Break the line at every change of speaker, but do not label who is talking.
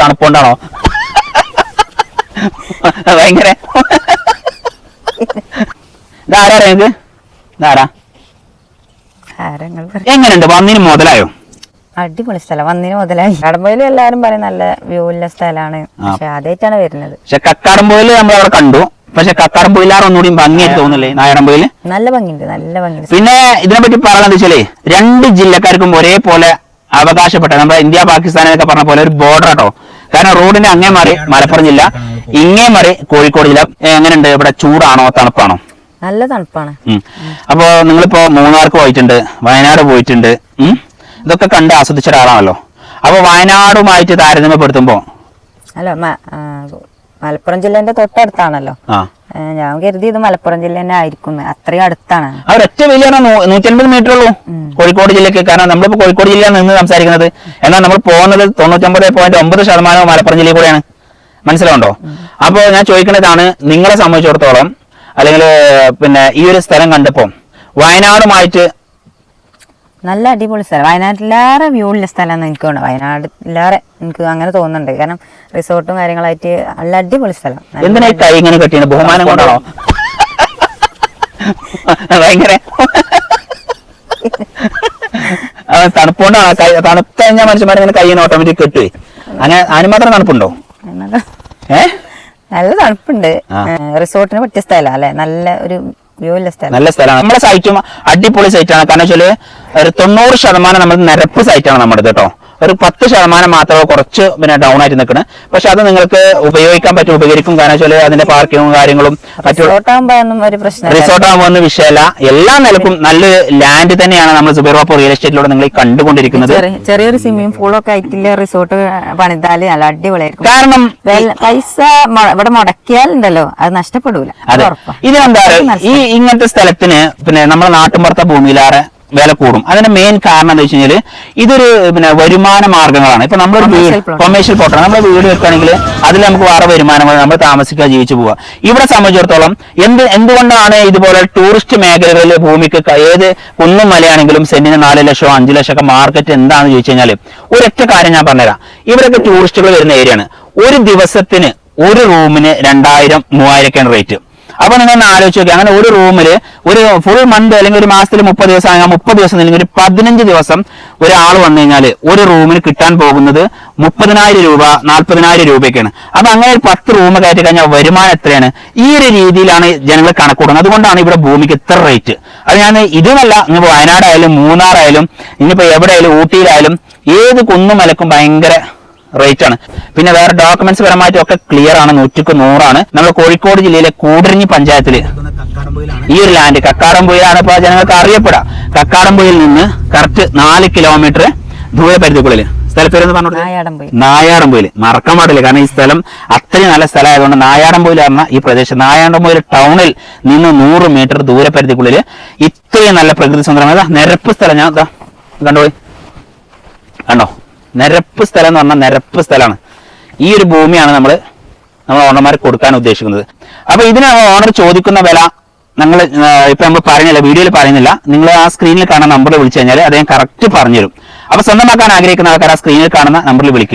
തണുപ്പുകൊണ്ടാണോ? ഭയങ്കര ഇതാരാ നിങ്ങൾക്ക്? ഇതാരാ? എങ്ങനെയുണ്ട്? വന്നിന് മുതലായോ?
അടിപൊളി സ്ഥലം, വന്നിന് മുതലായി. കക്കാടംപൊയിലും എല്ലാരും പറയും നല്ല വ്യൂ ഉള്ള സ്ഥലമാണ്, പക്ഷെ ആദ്യമായിട്ടാണ് വരുന്നത്.
പക്ഷെ കക്കാടംപൊയില് നമ്മൾ അവിടെ കണ്ടു, പക്ഷെ കക്കാടംപൊയിലാറ് ഒന്നുകൂടി ഭംഗിയായിട്ട് തോന്നുന്നില്ലേ നാരായണപൊയില്?
നല്ല ഭംഗിയുണ്ട്, നല്ല ഭംഗിയുണ്ട്.
പിന്നെ ഇതിനെപ്പറ്റി പറയുന്നത് വെച്ചാലേ, രണ്ട് ജില്ലക്കാർക്കും ഒരേപോലെ അവകാശപ്പെട്ട നമ്മുടെ ഇന്ത്യ പാകിസ്ഥാൻ എന്നൊക്കെ പറഞ്ഞ പോലെ ഒരു ബോർഡർ ആട്ടോ. കാരണം റോഡിന്റെ അങ്ങേ മാറി മലപ്പുറം ജില്ല, ഇങ്ങേ മാറി കോഴിക്കോട് ജില്ല. എങ്ങനെയുണ്ട് ഇവിടെ? ചൂടാണോ തണുപ്പാണോ?
നല്ല തണുപ്പാണ്.
അപ്പൊ നിങ്ങളിപ്പോ മൂന്നാർക്ക് പോയിട്ടുണ്ട്, വയനാട് പോയിട്ടുണ്ട്, ഇതൊക്കെ കണ്ട് ആസ്വദിച്ച ഒരാളാണല്ലോ. അപ്പൊ വയനാടുമായിട്ട് താരതമ്യപ്പെടുത്തുമ്പോ
അല്ല, മലപ്പുറം ജില്ലേന്റെ തൊട്ടടുത്താണല്ലോ. ഞാൻ കരുതി ഇത് മലപ്പുറം ജില്ല തന്നെ ആയിരിക്കും, അത്രയും അടുത്താണ്.
ഒറ്റ വലിയ 150 മീറ്റർ ഉള്ളൂ കോഴിക്കോട് ജില്ലക്ക്. കാരണം നമ്മളിപ്പോ കോഴിക്കോട് ജില്ലയിൽ നിന്ന് സംസാരിക്കുന്നത്, എന്നാൽ നമ്മൾ പോകുന്നത് 99.9% മലപ്പുറം ജില്ലയിൽ കൂടെയാണ്. മനസ്സിലാവുണ്ടോ? അപ്പൊ ഞാൻ ചോദിക്കുന്നതാണ്, നിങ്ങളെ സംബന്ധിച്ചിടത്തോളം അല്ലെങ്കിൽ പിന്നെ ഈ ഒരു സ്ഥലം കണ്ടപ്പോ വയനാടുമായിട്ട്
നല്ല അടിപൊളി സ്ഥലം, വയനാട്ടിലേറെ വ്യൂ ഉള്ള സ്ഥലമാണ് എനിക്ക് തോന്നുന്നത്. വയനാട്ടിലേറെ എനിക്ക് അങ്ങനെ തോന്നുന്നുണ്ട്. കാരണം റിസോർട്ടും കാര്യങ്ങളായിട്ട് നല്ല അടിപൊളി സ്ഥലം.
എന്തിനാ കൈ ഇങ്ങനെ കെട്ടിയാണ്? ബഹുമാനം കൊണ്ടാണോ? ഭയങ്കര തണുപ്പുകൊണ്ടാണോ? തണുപ്പ് കഴിഞ്ഞാൽ മനുഷ്യന്മാരിങ്ങനെ കൈ ഓട്ടോമാറ്റിക് കെട്ടുവേ. അങ്ങനെ അതിന് മാത്രം തണുപ്പുണ്ടോ?
നല്ല തണുപ്പുണ്ട്. റിസോർട്ടിന് പറ്റിയ സ്ഥലം അല്ലെ, നല്ല ഒരു നല്ല
സ്ഥലമാണ്. നമ്മുടെ സൈറ്റും അടിപൊളി സൈറ്റാണ്. കാരണം വെച്ചാല് ഒരു 90% നമ്മൾ നിരപ്പ് സൈറ്റാണ് നമ്മുടെ കേട്ടോ. ഒരു 10% മാത്രമേ കുറച്ച് പിന്നെ ഡൗൺ ആയിട്ട് നിൽക്കുന്നത്. പക്ഷെ അത് നിങ്ങൾക്ക് ഉപയോഗിക്കാൻ പറ്റും, ഉപകരിക്കും. കാരണം വെച്ചാൽ അതിന്റെ പാർക്കിങ്ങും കാര്യങ്ങളും റിസോർട്ട് ആകുമ്പോൾ ഒന്നും വിഷയമല്ല. എല്ലാ നിലക്കും നല്ലൊരു ലാൻഡ് തന്നെയാണ് നമ്മൾ സുബൈർവാപ്പൂർ റിയൽ എസ്റ്റേറ്റിലൂടെ നിങ്ങൾ കണ്ടുകൊണ്ടിരിക്കുന്നത്.
ചെറിയൊരു സ്വിമ്മിംഗ് പൂളൊക്കെ ആയിട്ടില്ല റിസോർട്ട് പണിതാല് നല്ല അടിപൊളിയായിരിക്കും.
കാരണം
പൈസ ഇവിടെ മുടക്കിയാലുണ്ടല്ലോ അത് നഷ്ടപ്പെടൂല.
അതെ, ഇതെന്താ ഈ ഇങ്ങനത്തെ സ്ഥലത്തിന് പിന്നെ നമ്മുടെ നാട്ടുമ്പുറത്തെ ഭൂമിയിലാറെ വില കൂടും. അതിന്റെ മെയിൻ കാരണം എന്താ വെച്ച് കഴിഞ്ഞാല് ഇതൊരു പിന്നെ വരുമാന മാർഗങ്ങളാണ്. ഇപ്പൊ നമ്മളൊരു വീട് കൊമേഴ്ഷ്യൽ പ്ലോട്ടാണ്, നമ്മൾ വീട് വെക്കുകയാണെങ്കിൽ അതിൽ നമുക്ക് വേറെ വരുമാനങ്ങൾ, നമ്മൾ താമസിക്കുക, ജീവിച്ചു പോവുക. ഇവിടെ സംബന്ധിച്ചിടത്തോളം എന്തുകൊണ്ടാണ് ഇതുപോലെ ടൂറിസ്റ്റ് മേഖലകളിൽ ഭൂമിക്ക് ഏത് കുന്നും മലയാണെങ്കിലും സെന്റിന് 4 ലക്ഷമോ 5 ലക്ഷം ഒക്കെ മാർക്കറ്റ് എന്താണെന്ന് ചോദിച്ചു കഴിഞ്ഞാല് ഒരൊറ്റ കാര്യം ഞാൻ പറഞ്ഞുതരാം. ഇവിടെയൊക്കെ ടൂറിസ്റ്റുകൾ വരുന്ന ഏരിയയാണ്. ഒരു ദിവസത്തിന് ഒരു റൂമിന് 2000-3000 ഒക്കെയാണ് റേറ്റ്. അപ്പൊ നിങ്ങൾ ഒന്ന് ആലോചിച്ച് നോക്കി, അങ്ങനെ ഒരു റൂമില് ഒരു ഫുൾ മന്ത് അല്ലെങ്കിൽ ഒരു മാസത്തിൽ 30 ദിവസം ആകാം, 30 ദിവസം അല്ലെങ്കിൽ ഒരു 15 ദിവസം ഒരാൾ വന്നു കഴിഞ്ഞാൽ ഒരു റൂമിന് കിട്ടാൻ പോകുന്നത് 30,000 രൂപ 40,000 രൂപയൊക്കെയാണ്. അപ്പൊ അങ്ങനെ ഒരു 10 റൂം കയറ്റി കഴിഞ്ഞാൽ വരുമാനം എത്രയാണ്? ഈ ഒരു രീതിയിലാണ് ജനങ്ങൾ കണക്കൂടുന്നത്. അതുകൊണ്ടാണ് ഇവിടെ ഭൂമിക്ക് ഇത്ര റേറ്റ്. അത് ഞാൻ ഇതുമല്ല, ഇനിയിപ്പോ വയനാടായാലും മൂന്നാറായാലും ഇനിയിപ്പോ എവിടെയായാലും ഊട്ടിയിലായാലും ഏത് കുന്നും മലക്കും ഭയങ്കര റേറ്റ് ആണ്. പിന്നെ വേറെ ഡോക്യുമെന്റ്സ് പരമായിട്ടും ഒക്കെ ക്ലിയർ ആണ്, 100% നമ്മൾ കോഴിക്കോട് ജില്ലയിലെ കൂടരഞ്ഞി പഞ്ചായത്തില് ഈ ഒരു ലാൻഡ് കക്കാടംപൊയിലാണ് ഇപ്പൊ ജനങ്ങൾക്ക് അറിയപ്പെടാം. കക്കാടംപൊയിൽ നിന്ന് കറക്റ്റ് 4 കിലോമീറ്റർ ദൂരപരിധിക്കുള്ളിൽ. സ്ഥലപ്പേരെന്ന് പറഞ്ഞു നായാടംപൊയിൽ. മറക്കാൻ പാടില്ല, കാരണം ഈ സ്ഥലം അത്രയും നല്ല സ്ഥലമായതുകൊണ്ട് നായാടംപൊയിൽ പറഞ്ഞ ഈ പ്രദേശം നായാടംപൊയിൽ ടൗണിൽ നിന്ന് 100 മീറ്റർ ദൂരപരിധിക്കുള്ളിൽ ഇത്രയും നല്ല പ്രകൃതി സുന്ദരമായ നിരപ്പ് സ്ഥലം. ഞാൻ കണ്ടോളി, കണ്ടോ? നിരപ്പ് സ്ഥലം എന്ന് പറഞ്ഞാൽ നിരപ്പ് സ്ഥലമാണ്. ഈ ഒരു ഭൂമിയാണ് നമ്മൾ ഓണർമാർക്ക് കൊടുക്കാൻ ഉദ്ദേശിക്കുന്നത്. അപ്പൊ ഇതിന് ഓണർ ചോദിക്കുന്ന വില നമ്മൾ ഇപ്പൊ നമ്മൾ പറയുന്നില്ല, വീഡിയോയിൽ പറയുന്നില്ല. നിങ്ങൾ ആ സ്ക്രീനിൽ കാണുന്ന നമ്പറിൽ വിളിച്ചു കഴിഞ്ഞാൽ അദ്ദേഹം കറക്റ്റ് പറഞ്ഞുതരും. അപ്പൊ സ്വന്തമാക്കാൻ ആഗ്രഹിക്കുന്ന ആൾക്കാർ ആ സ്ക്രീനിൽ കാണുന്ന നമ്പറിൽ വിളിക്കുക.